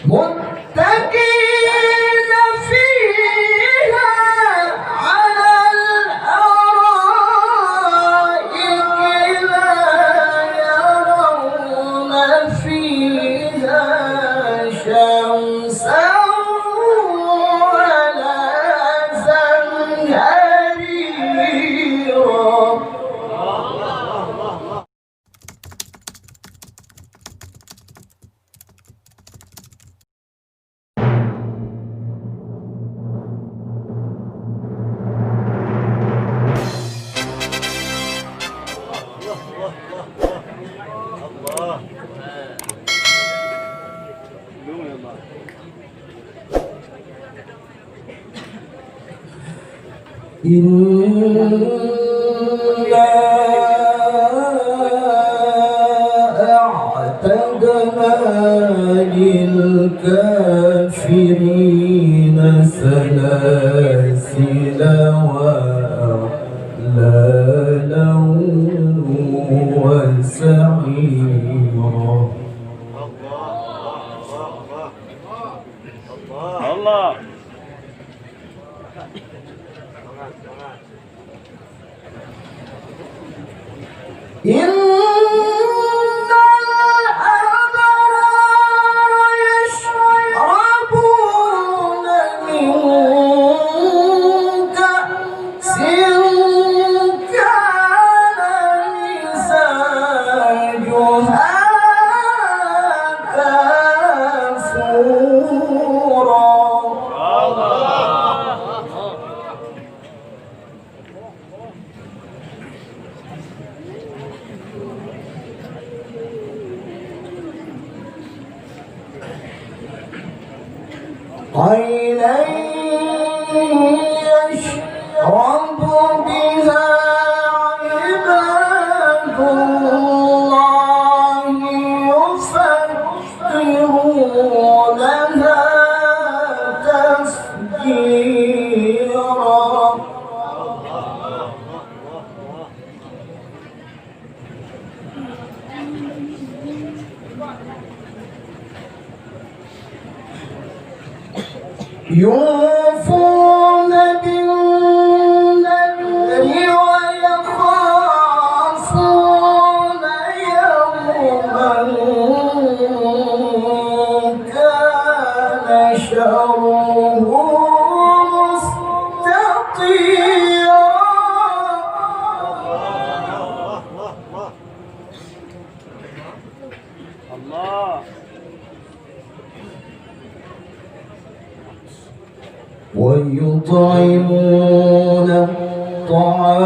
متكئين فيها على الأرائك لا يرون فيها شمسا ولا زمهريرا. إنا أعتدنا للكافرين سلاسل وأغلالا وسعيرا. الله إن الأبرار يشربون من كأس كان مزاجها كافورا. عينا يشرب بها عباد الله يفكرونها تفجيرا. يوفون بالنذر ويخافون يوما كان شره مستطيرا. الله ويطعمون الطعام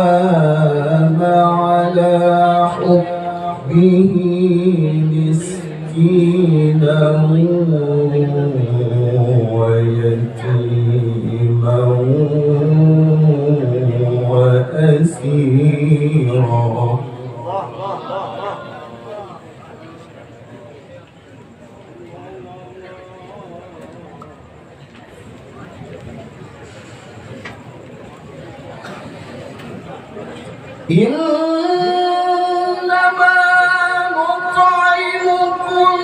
على حبه مسكينا ويتيما وأسيرا. إنما نطعمكم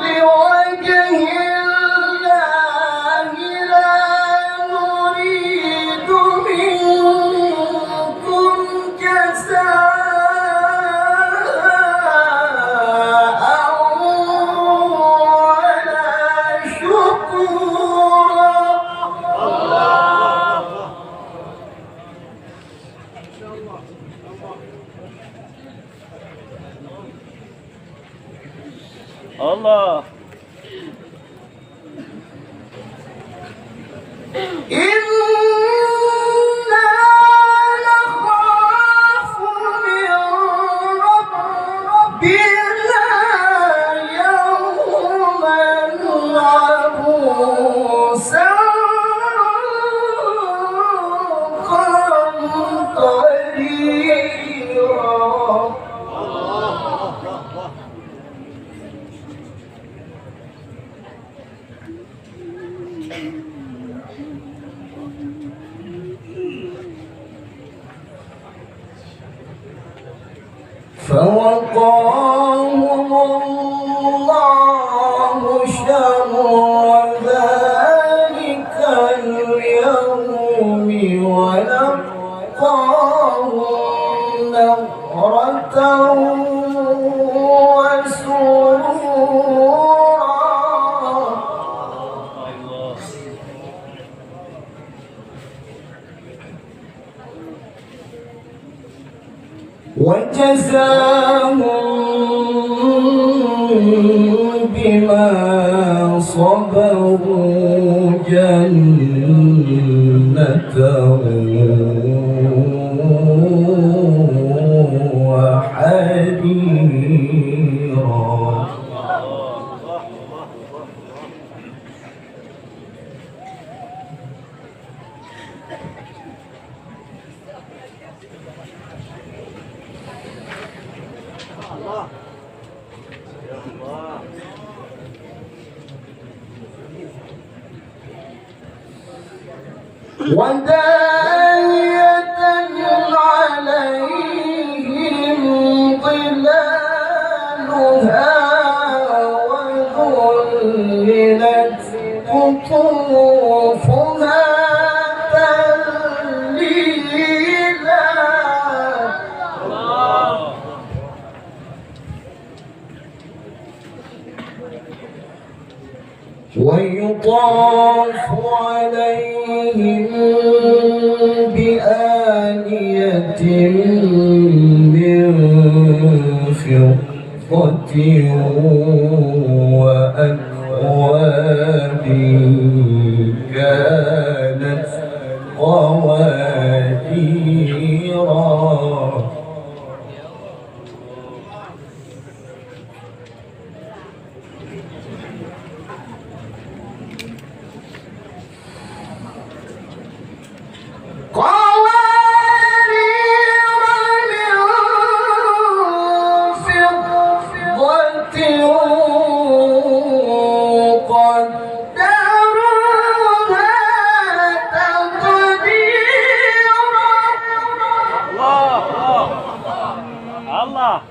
لوجه الله لا نريد منكم جزاء ولا شكورا. الله إنا نخاف من ربنا يوما عبوسا قمطريرا. فوقاهم الله شر ذلك اليوم ولقاهم نظرة وجزاهم بما صبروا جنة وحريرا. ودانية عليهم ظلالها وذللت قطوفها تذليلا. ويطاف عليهم بآنية من فضة وأكواب كانت قواريرا. الله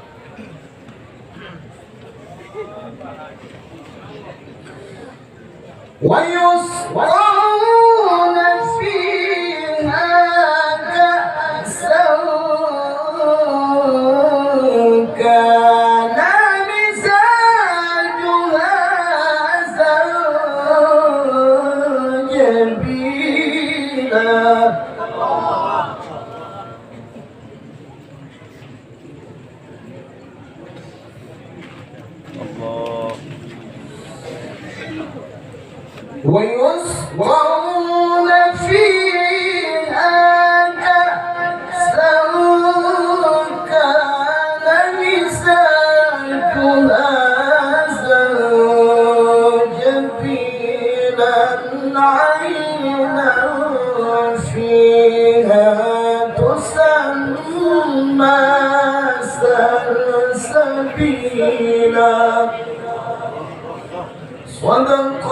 ويسقون فيها كأسا كان مزاجها زنجبيلا. ويسقون فيها كأسا كان مزاجها زنجبيلا عينا فيها تسمى سلسبيلا. صدق